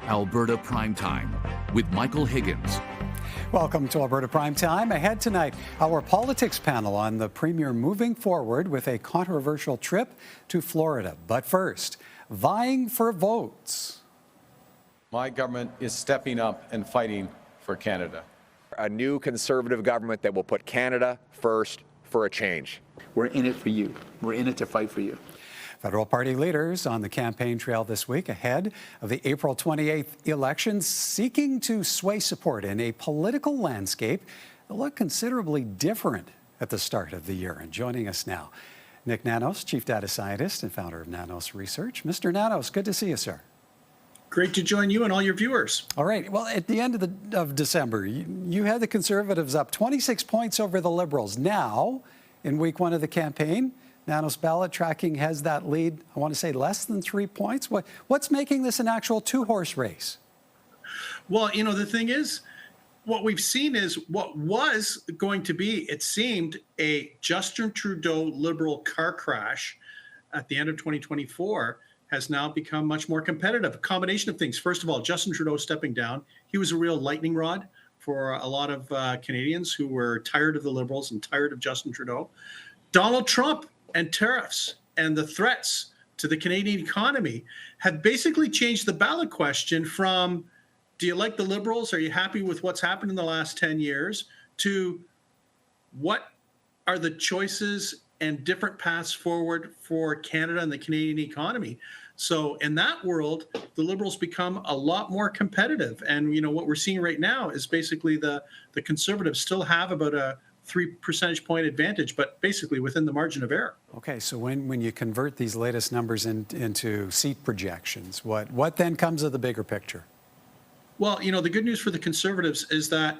Alberta Primetime with Michael Higgins. Welcome to Alberta Primetime. Ahead tonight, our politics panel on the Premier moving forward with a controversial trip to Florida. But first, vying for votes. My government is stepping up and fighting for Canada. A new Conservative government that will put Canada first for a change. We're in it for you. We're in it to fight for you. Federal party leaders on the campaign trail this week ahead of the April 28th elections, seeking to sway support in a political landscape that looked considerably different at the start of the year. And joining us now, Nik Nanos, Chief Data Scientist and founder of Nanos Research. Mr. Nanos, good to see you, sir. Great to join you and all your viewers. All right. Well, at the end of December, you had the Conservatives up 26 points over the Liberals. Now, in week one of the campaign, Nanos ballot tracking has that lead, I want to say, less than 3 points. What's making this an actual two-horse race? Well, you know, the thing is, what we've seen is what was going to be, it seemed, a Justin Trudeau Liberal car crash at the end of 2024 has now become much more competitive. A combination of things. First of all, Justin Trudeau stepping down. He was a real lightning rod for a lot of Canadians who were tired of the Liberals and tired of Justin Trudeau. Donald Trump and tariffs and the threats to the Canadian economy have basically changed the ballot question from, do you like the Liberals? Are you happy with what's happened in the last 10 years? To what are the choices and different paths forward for Canada and the Canadian economy? So in that world, the Liberals become a lot more competitive. And, you know, what we're seeing right now is basically the Conservatives still have about a 3 percentage point advantage, but basically within the margin of error. Okay, so when you convert these latest numbers into seat projections, what then comes of the bigger picture? Well, you know, the good news for the Conservatives is that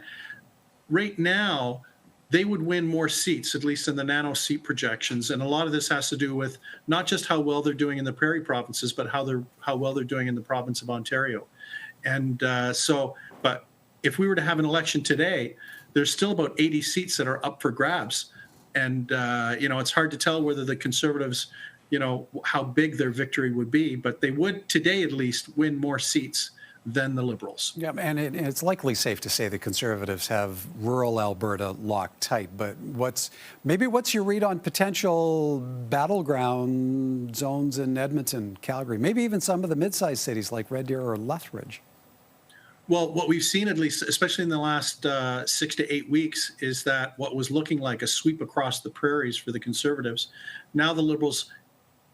right now they would win more seats, at least in the nano seat projections. And a lot of this has to do with not just how well they're doing in the prairie provinces, but how well they're doing in the province of Ontario. And but if we were to have an election today, there's still about 80 seats that are up for grabs. And, you know, it's hard to tell whether the Conservatives, you know, how big their victory would be, but they would today at least win more seats than the Liberals. Yeah, and it's likely safe to say the Conservatives have rural Alberta locked tight, but what's your read on potential battleground zones in Edmonton, Calgary, maybe even some of the mid-sized cities like Red Deer or Lethbridge? Well, what we've seen, at least, especially in the last 6 to 8 weeks, is that what was looking like a sweep across the prairies for the Conservatives, now the Liberals,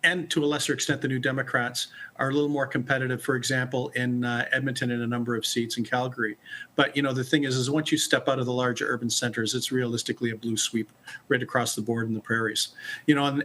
and to a lesser extent the New Democrats, are a little more competitive, for example, in Edmonton in a number of seats, in Calgary. But, you know, the thing is once you step out of the larger urban centers, it's realistically a blue sweep right across the board in the prairies. You know, and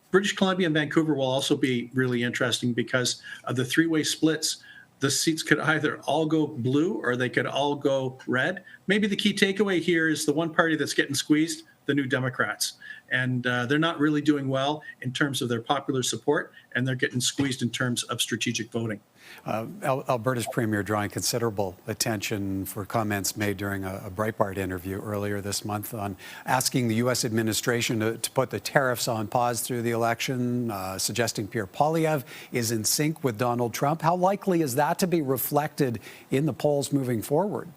British Columbia and Vancouver will also be really interesting because of the three-way splits. The seats could either all go blue or they could all go red. Maybe the key takeaway here is the one party that's getting squeezed, the New Democrats. And they're not really doing well in terms of their popular support, and they're getting squeezed in terms of strategic voting. Alberta's Premier drawing considerable attention for comments made during a Breitbart interview earlier this month on asking the U.S. administration to put the tariffs on pause through the election, suggesting Pierre Poilievre is in sync with Donald Trump. How likely is that to be reflected in the polls moving forward?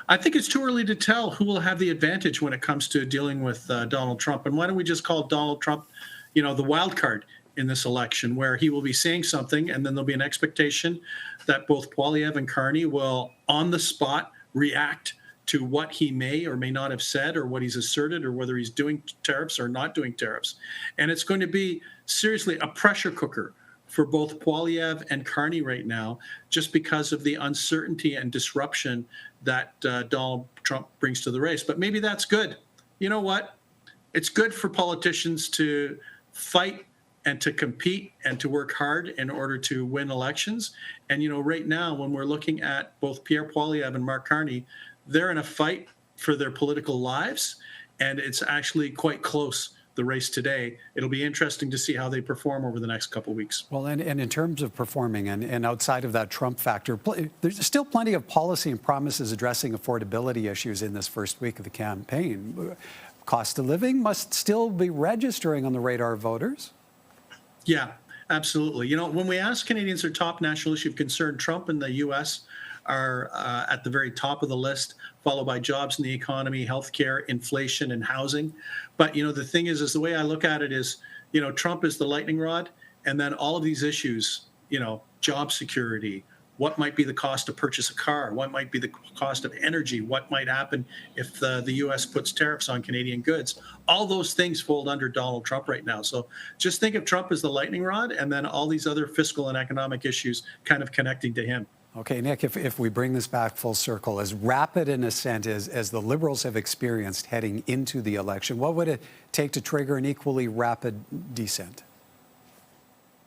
I think it's too early to tell who will have the advantage when it comes to dealing with Donald Trump. And why don't we just call Donald Trump, you know, the wild card in this election, where he will be saying something and then there'll be an expectation that both Poilievre and Carney will on the spot react to what he may or may not have said or what he's asserted or whether he's doing tariffs or not doing tariffs. And it's going to be seriously a pressure cooker for both Poilievre and Carney right now, just because of the uncertainty and disruption that Donald Trump brings to the race. But maybe that's good. You know what? It's good for politicians to fight and to compete and to work hard in order to win elections. And, you know, right now, when we're looking at both Pierre Poilievre and Mark Carney, they're in a fight for their political lives. And it's actually quite close, the race today. It'll be interesting to see how they perform over the next couple of weeks. Well, and in terms of performing and outside of that Trump factor, there's still plenty of policy and promises addressing affordability issues in this first week of the campaign. Cost of living must still be registering on the radar of voters. Yeah, Absolutely. You know, when we ask Canadians their top national issue of concern, Trump and the U.S. are at the very top of the list, followed by jobs in the economy, healthcare, inflation, and housing. But, you know, the thing is the way I look at it is, you know, Trump is the lightning rod, and then all of these issues, you know, job security, what might be the cost to purchase a car, what might be the cost of energy, what might happen if the U.S. puts tariffs on Canadian goods. All those things fold under Donald Trump right now. So just think of Trump as the lightning rod, and then all these other fiscal and economic issues kind of connecting to him. Okay, Nick, if we bring this back full circle, as rapid an ascent as the Liberals have experienced heading into the election, what would it take to trigger an equally rapid descent?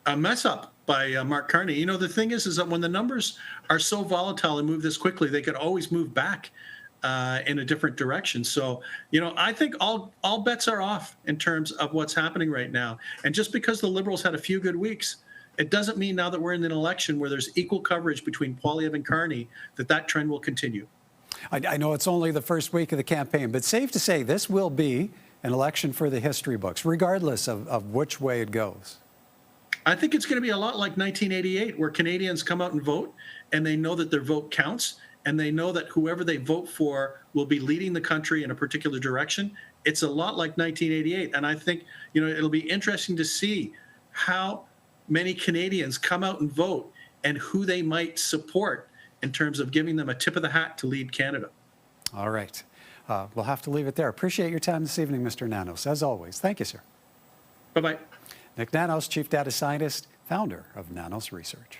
A mess up by Mark Carney. You know, the thing is that when the numbers are so volatile and move this quickly, they could always move back in a different direction. So, you know, I think all bets are off in terms of what's happening right now. And just because the Liberals had a few good weeks, it doesn't mean now that we're in an election where there's equal coverage between Poilievre and Carney that trend will continue. I know it's only the first week of the campaign, but safe to say this will be an election for the history books, regardless of which way it goes. I think it's going to be a lot like 1988, where Canadians come out and vote, and they know that their vote counts, and they know that whoever they vote for will be leading the country in a particular direction. It's a lot like 1988, and I think, you know, it'll be interesting to see how many Canadians come out and vote and who they might support in terms of giving them a tip of the hat to lead Canada. All right. We'll have to leave it there. Appreciate your time this evening, Mr. Nanos, as always. Thank you, sir. Bye-bye. Nik Nanos, Chief Data Scientist, founder of Nanos Research.